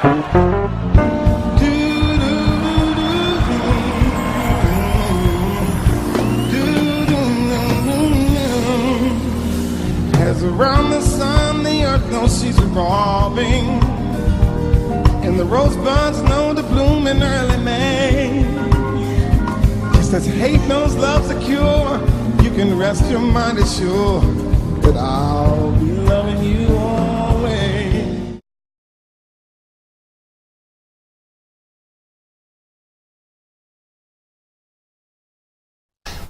As around the sun, the earth knows she's revolving, and the rosebuds know to bloom in early May. Just as hate knows love's a cure, you can rest your mind assured that I'll be loving you always.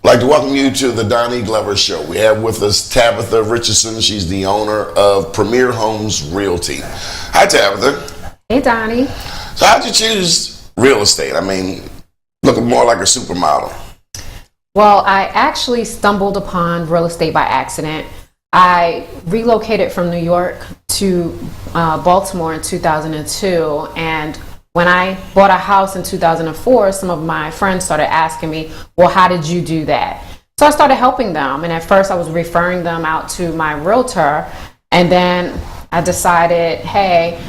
I'd like to welcome you to the Donnie Glover Show. We have with us Tabitha Richardson. She's the owner of Premier Homes Realty. Hi, Tabitha. Hey, Donnie. So how'd you choose real estate? I mean, looking more like a supermodel. Well, I actually stumbled upon real estate by accident. I relocated from New York to Baltimore in 2002, and when I bought a house in 2004, some of my friends started asking me, well, how did you do that? So I started helping them, and at first I was referring them out to my realtor, and then I decided, hey,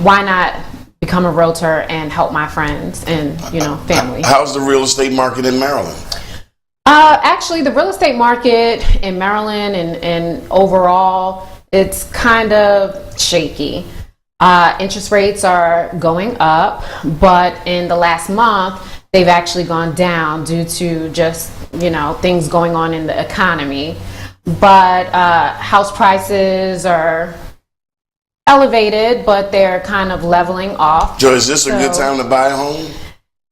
why not become a realtor and help my friends and, family. How's the real estate market in Maryland? Actually, the real estate market in Maryland and overall, it's kind of shaky. Interest rates are going up, but in the last month, they've actually gone down due to just, things going on in the economy. But house prices are elevated, but they're kind of leveling off. So is this a good time to buy a home?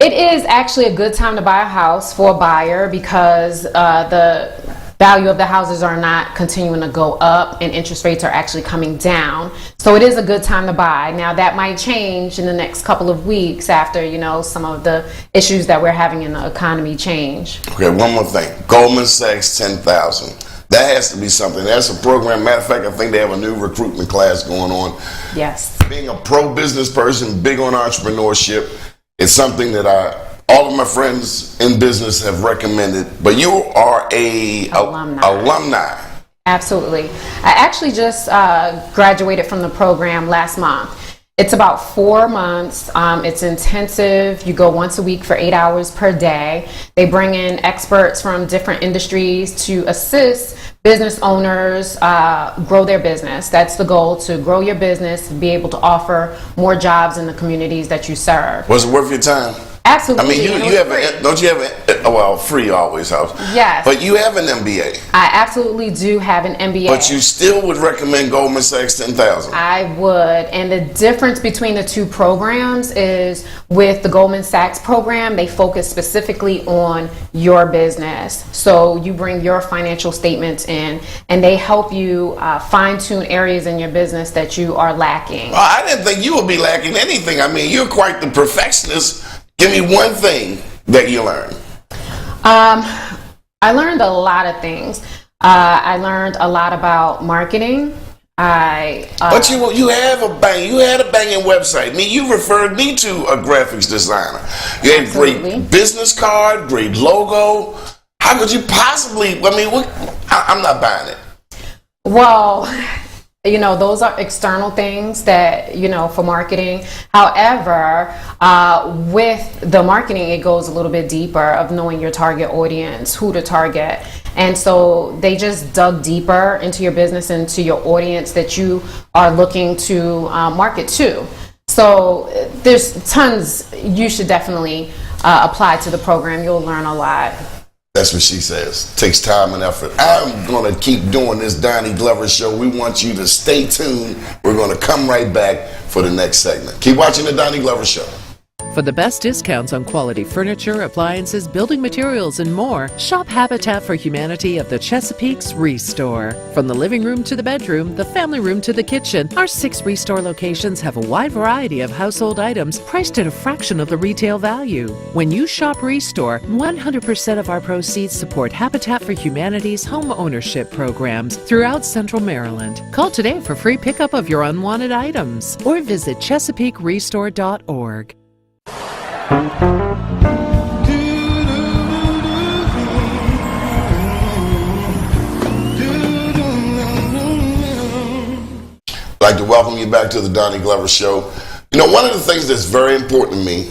It is actually a good time to buy a house for a buyer because the value of the houses are not continuing to go up and interest rates are actually coming down. So it is a good time to buy. Now that might change in the next couple of weeks after, some of the issues that we're having in the economy change. Okay, one more thing. Goldman Sachs 10,000. That has to be something. That's a program. Matter of fact, I think they have a new recruitment class going on. Yes. Being a pro-business person, big on entrepreneurship, it's something that all of my friends in business have recommended, but you are a alumni. Absolutely. I actually just graduated from the program last month. It's about 4 months. It's intensive. You go once a week for 8 hours per day. They bring in experts from different industries to assist business owners grow their business. That's the goal, to grow your business, to be able to offer more jobs in the communities that you serve. Was it worth your time? Absolutely. I mean, don't you have free always helps. Yes. But you have an MBA. I absolutely do have an MBA. But you still would recommend Goldman Sachs 10,000. I would. And the difference between the two programs is with the Goldman Sachs program, they focus specifically on your business. So you bring your financial statements in and they help you fine-tune areas in your business that you are lacking. Well, I didn't think you would be lacking anything. I mean, you're quite the perfectionist. Give me one thing that you learned. I learned a lot of things. I learned a lot about marketing. But you had a banging website. You referred me to a graphics designer. You had Absolutely. Great business card, great logo. How could you possibly? I'm not buying it. Well, those are external things that, for marketing. However, with the marketing, it goes a little bit deeper of knowing your target audience, who to target. And so they just dug deeper into your business, into your audience that you are looking to market to. So there's tons. You should definitely apply to the program. You'll learn a lot. That's what she says. Takes time and effort. I'm going to keep doing this Donnie Glover Show. We want you to stay tuned. We're going to come right back for the next segment. Keep watching the Donnie Glover Show. For the best discounts on quality furniture, appliances, building materials, and more, shop Habitat for Humanity at the Chesapeake's Restore. From the living room to the bedroom, the family room to the kitchen, our 6 Restore locations have a wide variety of household items priced at a fraction of the retail value. When you shop Restore, 100% of our proceeds support Habitat for Humanity's home ownership programs throughout Central Maryland. Call today for free pickup of your unwanted items or visit ChesapeakeRestore.org. I'd like to welcome you back to the Donnie Glover Show. You know, one of the things that's very important to me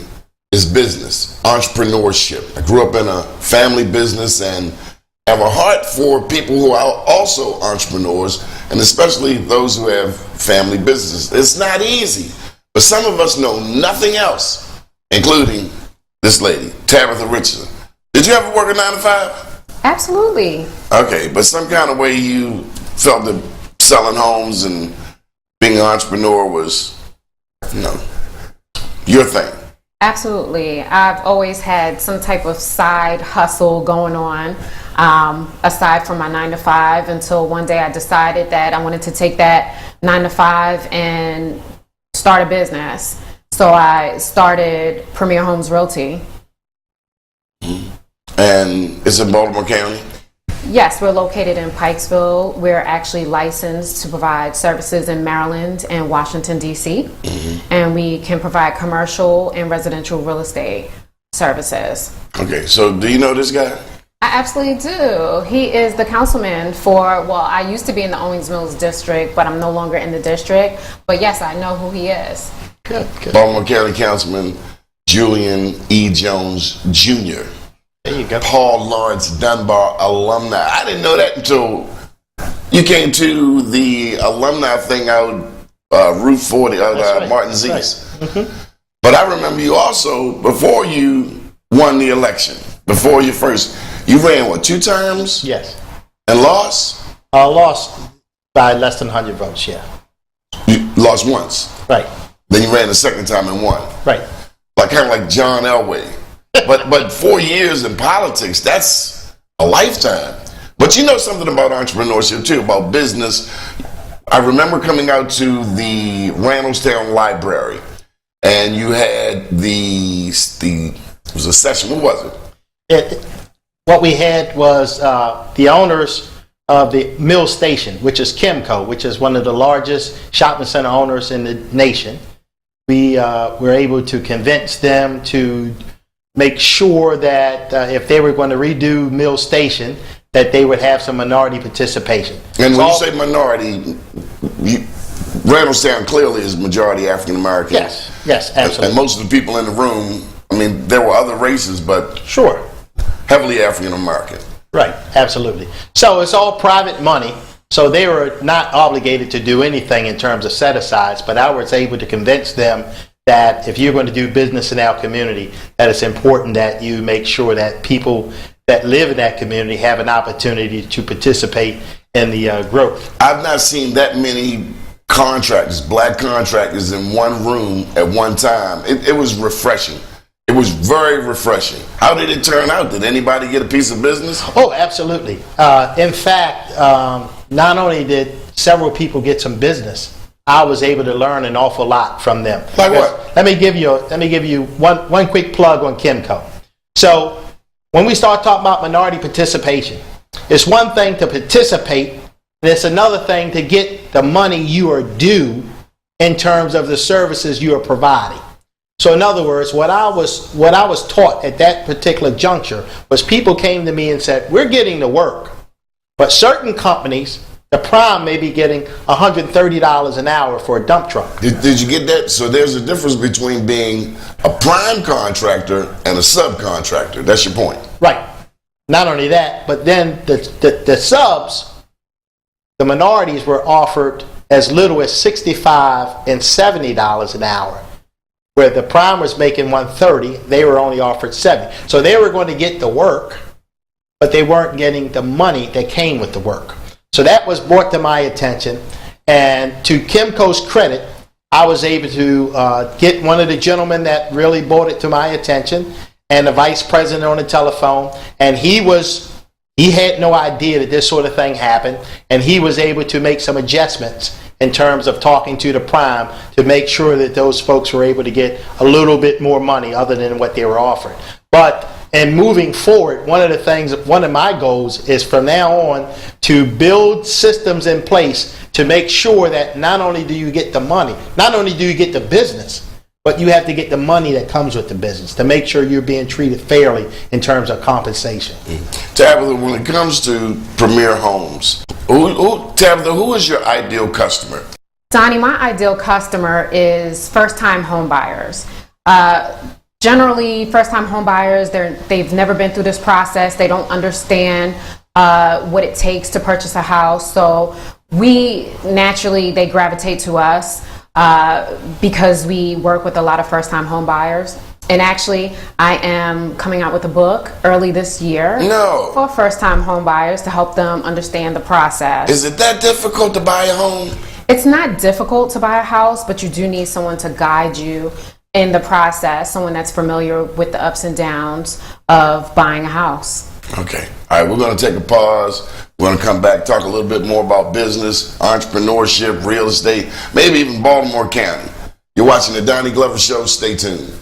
is business, entrepreneurship. I grew up in a family business and have a heart for people who are also entrepreneurs, and especially those who have family businesses. It's not easy, but some of us know nothing else, including this lady, Tabitha Richardson. Did you ever work a 9 to 5? Absolutely. Okay, but some kind of way you felt that selling homes and being an entrepreneur was, your thing. Absolutely. I've always had some type of side hustle going on, aside from my 9 to 5, until one day I decided that I wanted to take that 9 to 5 and start a business. So I started Premier Homes Realty. And it's in Baltimore County? Yes, we're located in Pikesville. We're actually licensed to provide services in Maryland and Washington, D.C. And we can provide commercial and residential real estate services. Okay, so do you know this guy? I absolutely do. He is the councilman I used to be in the Owings Mills district, but I'm no longer in the district. But yes, I know who he is. Good. Baltimore County Councilman Julian E. Jones Jr. There you go. Paul Lawrence Dunbar alumni. I didn't know that until you came to the alumni thing out Route 40 out Martin Z's. Right. But I remember you also, before you won the election, before you ran 2 times? Yes. And lost? Lost by less than 100 votes, yeah. You lost once? Right. Then you ran the second time and won? Right. Kind of like John Elway. But 4 years in politics, that's a lifetime. But you know something about entrepreneurship too, about business. I remember coming out to the Randallstown Library, and you had it was a session. What was it? What we had was the owners of the Mill Station, which is Kimco, which is one of the largest shopping center owners in the nation. We were able to convince them to make sure that if they were going to redo Mill Station, that they would have some minority participation. And when you say minority, Randallstown clearly is majority African American. Yes, absolutely. And most of the people in the room, there were other races, but sure, heavily African American. Right, absolutely. So it's all private money. So they were not obligated to do anything in terms of set-asides, but I was able to convince them that if you're going to do business in our community, that it's important that you make sure that people that live in that community have an opportunity to participate in the growth. I've not seen that many contractors, black contractors, in one room at one time. It was refreshing. It was very refreshing. How did it turn out? Did anybody get a piece of business? Oh, absolutely. In fact, not only did several people get some business, I was able to learn an awful lot from them. Like what? Let me give you one quick plug on Kimco. So when we start talking about minority participation, it's one thing to participate, and it's another thing to get the money you are due in terms of the services you are providing. So in other words, what I was taught at that particular juncture was people came to me and said, we're getting the work, but certain companies, the prime may be getting $130 an hour for a dump truck. Did you get that? So there's a difference between being a prime contractor and a subcontractor. That's your point. Right. Not only that, but then the subs, the minorities were offered as little as $65 and $70 an hour. Where the prime was making $130, they were only offered $70. So they were going to get the work, but they weren't getting the money that came with the work. So that was brought to my attention, and to Kimco's credit, I was able to get one of the gentlemen that really brought it to my attention, and the vice president on the telephone, and he had no idea that this sort of thing happened, and he was able to make some adjustments in terms of talking to the prime to make sure that those folks were able to get a little bit more money other than what they were offered. But in moving forward, one of my goals is from now on to build systems in place to make sure that not only do you get the money, not only do you get the business, but you have to get the money that comes with the business to make sure you're being treated fairly in terms of compensation. Tabitha, when it comes to Premier Homes, Tabitha, who is your ideal customer? Donnie, my ideal customer is first-time home buyers. Generally, first-time home buyers, they've never been through this process. They don't understand what it takes to purchase a house. So they gravitate to us because we work with a lot of first-time home buyers. And actually, I am coming out with a book early this year for first-time home buyers to help them understand the process. Is it that difficult to buy a home? It's not difficult to buy a house, but you do need someone to guide you in the process, someone that's familiar with the ups and downs of buying a house. Okay. All right, we're going to take a pause. We're going to come back, talk a little bit more about business, entrepreneurship, real estate, maybe even Baltimore County. You're watching the Donnie Glover Show. Stay tuned.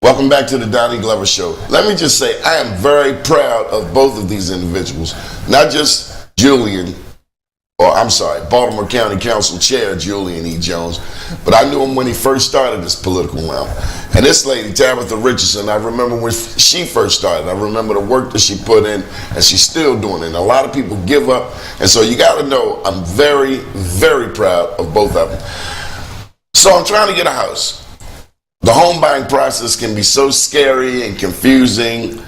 Welcome back to the Donnie Glover Show. Let me just say, I am very proud of both of these individuals. Not just Baltimore County Council Chair Julian E. Jones, but I knew him when he first started this political realm. And this lady, Tabitha Richardson, I remember when she first started. I remember the work that she put in, and she's still doing it. And a lot of people give up. And so you got to know, I'm very, very proud of both of them. So I'm trying to get a house. The home buying process can be so scary and confusing.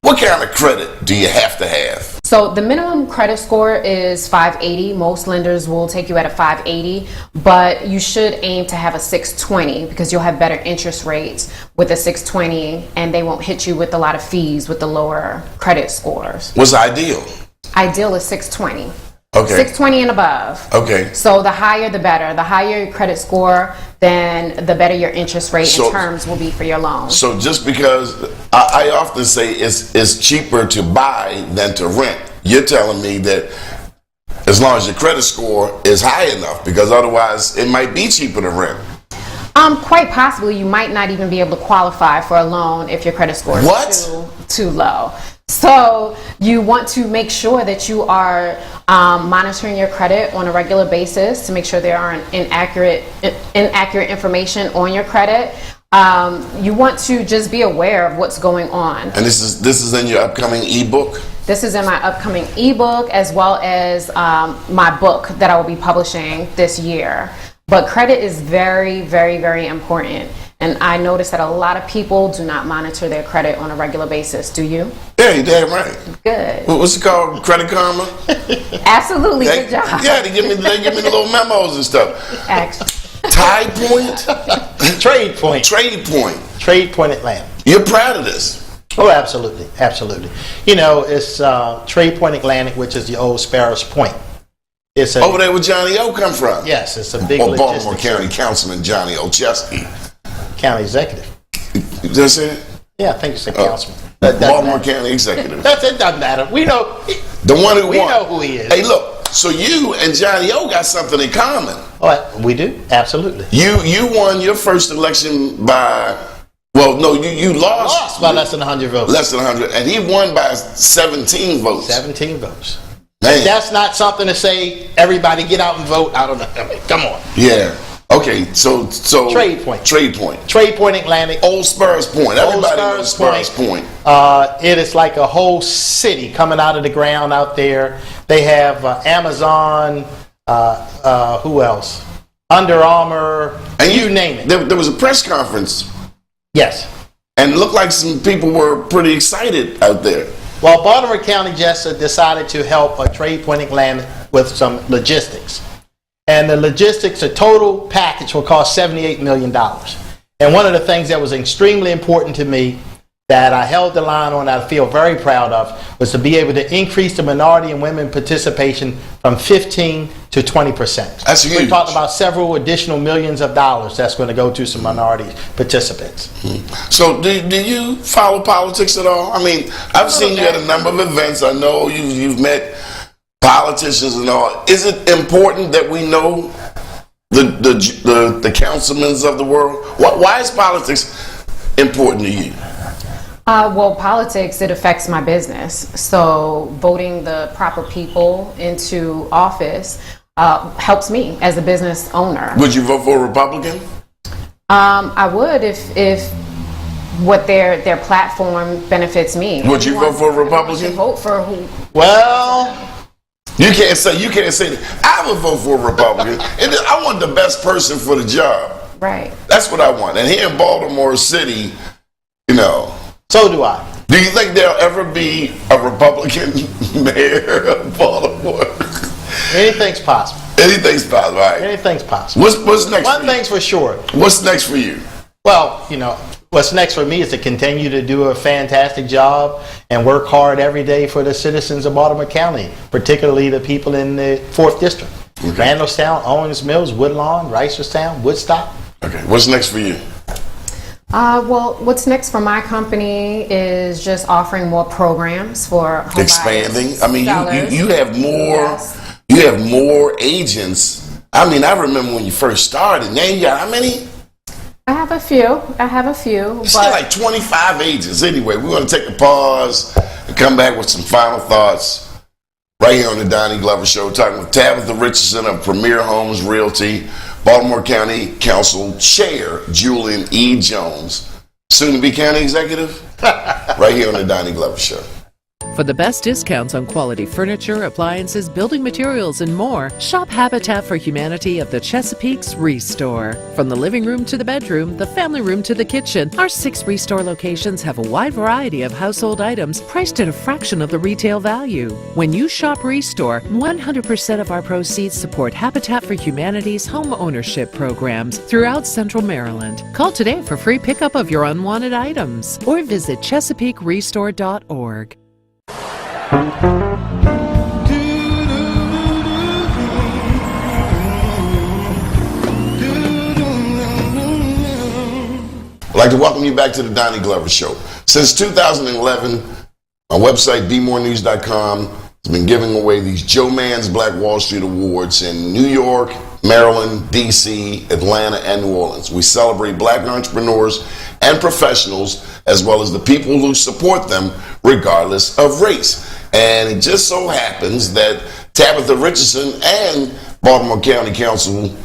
What kind of credit do you have to have? So the minimum credit score is 580. Most lenders will take you at a 580, but you should aim to have a 620 because you'll have better interest rates with a 620, and they won't hit you with a lot of fees with the lower credit scores. What's ideal? Ideal is 620. Okay. 620 and above. Okay. So the higher the better. The higher your credit score, then the better your interest rate and terms will be for your loan. So just because I often say it's cheaper to buy than to rent, you're telling me that as long as your credit score is high enough, because otherwise it might be cheaper to rent. Quite possibly you might not even be able to qualify for a loan if your credit score is too low. So you want to make sure that you are monitoring your credit on a regular basis to make sure there aren't inaccurate information on your credit. You want to just be aware of what's going on. And this is in your upcoming ebook? This is in my upcoming ebook as well as my book that I will be publishing this year. But credit is very, very, very important. And I notice that a lot of people do not monitor their credit on a regular basis. Do you? Yeah, you're damn right. Good. What's it called? Credit Karma? Absolutely. Good job. Yeah, they give me the little memos and stuff. Actually. Tide Point? Trade Point. Trade Point. Trade Point Atlanta. You're proud of this? Oh, absolutely. Absolutely. You know, it's Trade Point Atlantic, which is the old Sparrows Point. It's over there where Johnny O come from. Yes, it's a big Baltimore County Councilman Johnny O. Chesky. County Executive. That's it? Yeah, I think it's a councilman. Baltimore County Executive. It doesn't matter. We know. The one who won. We know who he is. Hey, look. So you and Johnny O got something in common. Oh, we do? Absolutely. You won your first election by... Well, no, you lost by less than 100 votes. Less than 100. And he won by 17 votes. 17 votes. Man. That's not something to say, everybody get out and vote. I don't know. I mean, come on. Yeah. Okay, so Trade Point. Trade Point. Trade Point Atlantic. Old Spurs Point. Everybody knows Spurs Point. It is like a whole city coming out of the ground out there. They have Amazon, who else? Under Armour, and you name it. There was a press conference. Yes. And it looked like some people were pretty excited out there. Well, Baltimore County just decided to help Trade Point Atlantic with some logistics. And the logistics, a total package will cost $78 million. And one of the things that was extremely important to me that I held the line on, I feel very proud of, was to be able to increase the minority and women participation from 15 to 20%. That's huge. We're talking about several additional millions of dollars that's going to go to some minority participants. So do you follow politics at all? I mean, I've seen you at a number of events. I know you've met politicians and all. Is it important that we know the councilmen of the world? Why is politics important to you? Well, politics, it affects my business. So voting the proper people into office helps me as a business owner. Would you vote for a Republican? I would if what their platform benefits me. Would you vote for a Republican? Vote for who? Well, you can't say that. I would vote for a Republican. And I want the best person for the job. Right. That's what I want. And here in Baltimore City, so do I. do you think there'll ever be a Republican mayor of Baltimore? Anything's possible. Anything's possible, right? Anything's possible. What's next? One thing's for sure. What's next for you? Well, what's next for me is to continue to do a fantastic job and work hard every day for the citizens of Baltimore County, particularly the people in the 4th District. Okay. Randallstown, Owens Mills, Woodlawn, Reisterstown, Woodstock. Okay, what's next for you? Well, what's next for my company is just offering more programs for home Expanding. buyers, I mean, sellers. you have more. Yes. You have more agents. I mean, I remember when you first started. Now you got how many? I have a few. It's like 25 agents. Anyway, we're going to take a pause and come back with some final thoughts right here on the Donnie Glover Show, talking with Tabitha Richardson of Premier Homes Realty, Baltimore County Council Chair Julian E. Jones, soon to be County Executive, right here on the Donnie Glover Show. For the best discounts on quality furniture, appliances, building materials, and more, shop Habitat for Humanity of the Chesapeake's Restore. From the living room to the bedroom, the family room to the kitchen, our 6 Restore locations have a wide variety of household items priced at a fraction of the retail value. When you shop Restore, 100% of our proceeds support Habitat for Humanity's home ownership programs throughout Central Maryland. Call today for free pickup of your unwanted items or visit ChesapeakeRestore.org. I'd like to welcome you back to the Donnie Glover Show. Since 2011, my website, bmorenews.com, has been giving away these Joe Mann's Black Wall Street Awards in New York, Maryland, D.C., Atlanta, and New Orleans. We celebrate black entrepreneurs and professionals, as well as the people who support them, regardless of race. And it just so happens that Tabitha Richardson and Baltimore County Council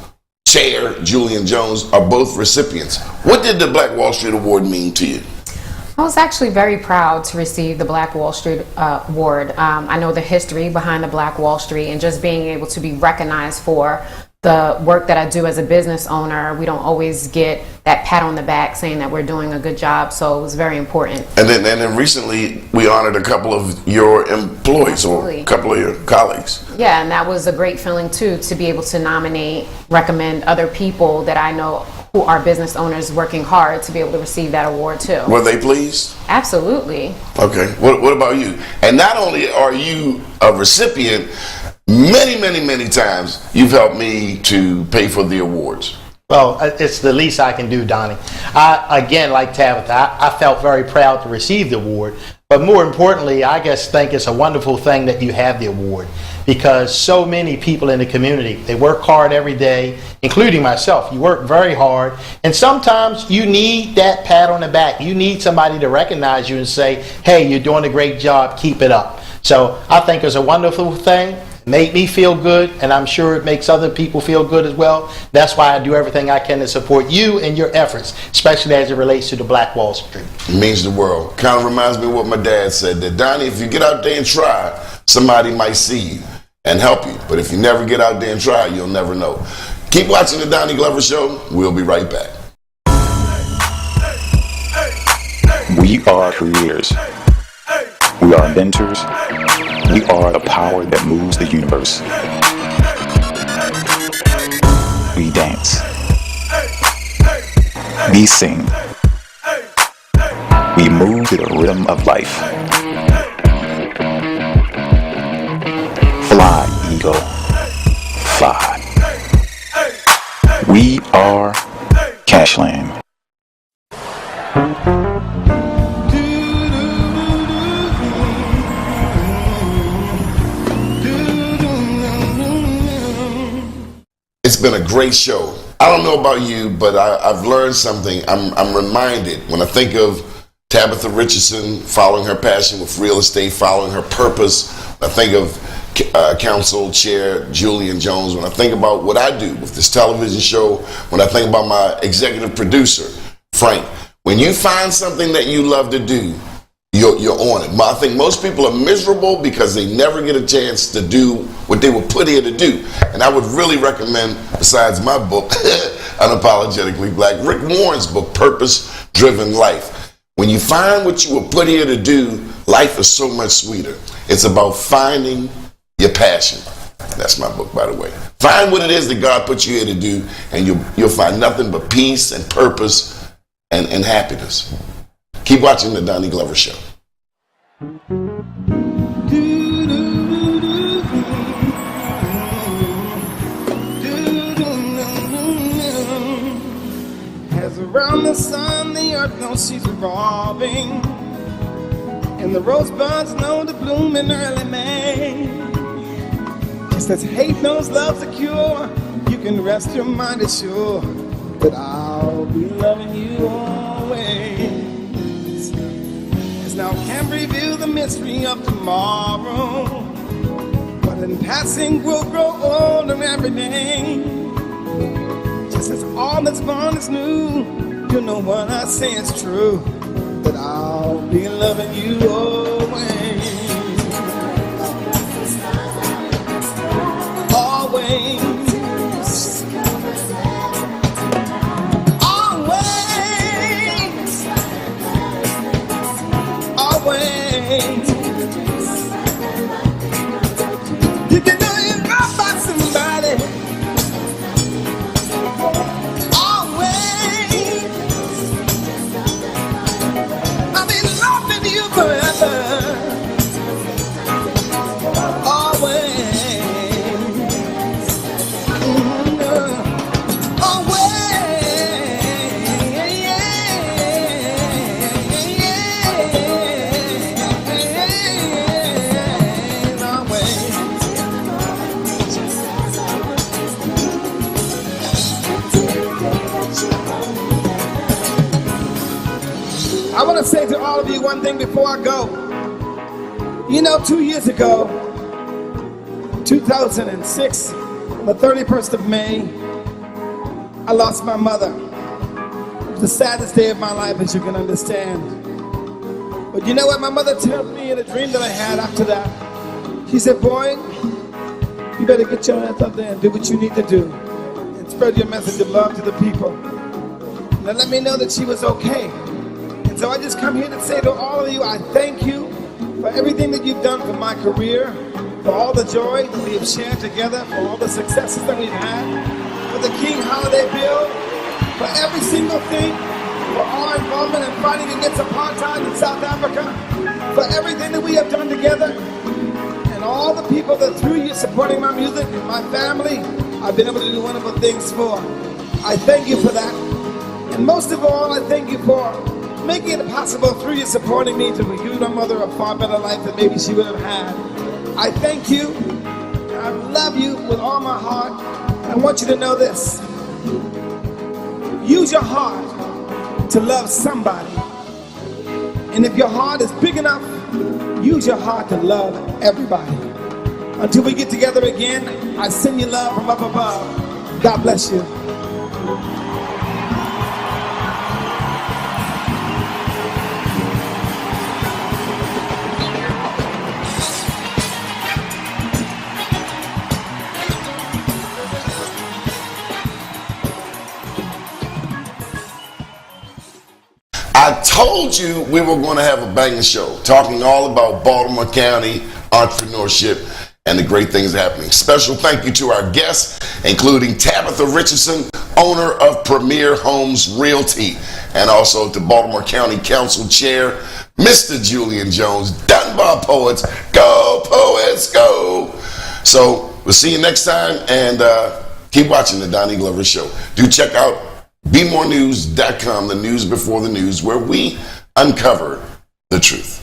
Chair Julian Jones are both recipients. What did the Black Wall Street Award mean to you? I was actually very proud to receive the Black Wall Street Award. I know the history behind the Black Wall Street, and just being able to be recognized for the work that I do as a business owner. We don't always get that pat on the back saying that we're doing a good job, so it was very important. And then recently we honored a couple of your employees. Absolutely. Or a couple of your colleagues. Yeah, and that was a great feeling too, to be able to recommend other people that I know who are business owners working hard to be able to receive that award too. Were they pleased? Absolutely. Okay. What about you? And not only are you a recipient, many times you've helped me to pay for the awards. Well, it's the least I can do, Donnie. Again, like Tabitha, I felt very proud to receive the award. But more importantly, I just think it's a wonderful thing that you have the award, because so many people in the community, they work hard every day, including myself. You work very hard, and sometimes you need that pat on the back. You need somebody to recognize you and say, hey, you're doing a great job, keep it up. So I think it's a wonderful thing. Made me feel good, and I'm sure it makes other people feel good as well. That's why I do everything I can to support you and your efforts, especially as it relates to the Black Wall Street. It means the world. Kind of reminds me of what my dad said, that Donnie, if you get out there and try, somebody might see you and help you. But if you never get out there and try, you'll never know. Keep watching the Donnie Glover Show. We'll be right back. We are creators. We are inventors. We are the power that moves the universe. We dance. We sing. We move to the rhythm of life. Fly, eagle. Fly. We are Cashland. It's been a great show. I don't know about you, but I've learned something. I'm reminded when I think of Tabitha Richardson following her passion with real estate, following her purpose. When I think of Council Chair Julian Jones. When I think about what I do with this television show. When I think about my executive producer, Frank. When you find something that you love to do, you're on it. I think most people are miserable because they never get a chance to do what they were put here to do. And I would really recommend, besides my book, Unapologetically Black, Rick Warren's book, Purpose Driven Life. When you find what you were put here to do, life is so much sweeter. It's about finding your passion. That's my book, by the way. Find what it is that God put you here to do, and you'll find nothing but peace and purpose and happiness. Keep watching the Donnie Glover Show. As around the sun, the earth knows she's revolving, and the rosebuds know to bloom in early May. Just as hate knows love's a cure, you can rest your mind assured that I'll be loving you always. As now can't reveal the mystery of tomorrow, but in passing we'll grow older every day. Just as all that's born is new, you know what I say is true, that I'll be loving you always. Always. Always. You can know you're loved by somebody. Always. I'll be loving you forever. Always. I want to say to all of you one thing before I go. You know, 2 years ago, 2006, on the 31st of May, I lost my mother. It was the saddest day of my life, as you can understand. But you know what my mother told me in a dream that I had after that? She said, boy, you better get your ass up there and do what you need to do and spread your message of love to the people. And let me know that she was okay. And so I just come here to say to all of you, I thank you for everything that you've done for my career, for all the joy that we have shared together, for all the successes that we've had, for the King Holiday Bill, for every single thing, for our involvement in fighting against apartheid in South Africa, for everything that we have done together, and all the people that through you supporting my music and my family, I've been able to do wonderful things for. I thank you for that. And most of all, I thank you for making it possible through you supporting me to give my mother a far better life than maybe she would have had. I thank you. I love you with all my heart. I want you to know this. Use your heart to love somebody. And if your heart is big enough, use your heart to love everybody. Until we get together again, I send you love from up above. God bless you. I told you we were going to have a banging show, talking all about Baltimore County entrepreneurship and the great things happening. Special thank you to our guests, including Tabitha Richardson, owner of Premier Homes Realty, and also to Baltimore County Council Chair, Mr. Julian Jones, done by Poets. Go, Poets, go! So we'll see you next time, and keep watching the Donnie Glover Show. Do check out BeMoreNews.com, the news before the news, where we uncover the truth.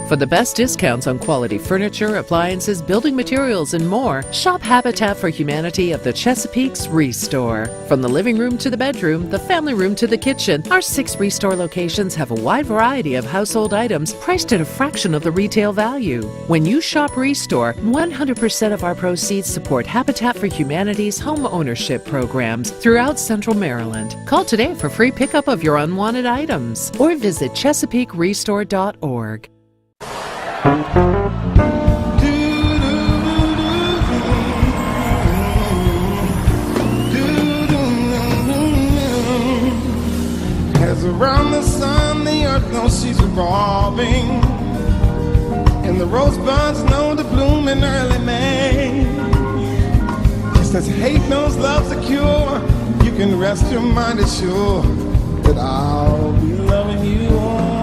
For the best discounts on quality furniture, appliances, building materials, and more, shop Habitat for Humanity at the Chesapeake's Restore. From the living room to the bedroom, the family room to the kitchen, our 6 Restore locations have a wide variety of household items priced at a fraction of the retail value. When you shop Restore, 100% of our proceeds support Habitat for Humanity's home ownership programs throughout Central Maryland. Call today for free pickup of your unwanted items or visit ChesapeakeRestore.org. As around the sun the earth knows she's revolving, and the rosebuds know to bloom in early May. Just as hate knows love's a cure, you can rest your mind assured that I'll be loving you all.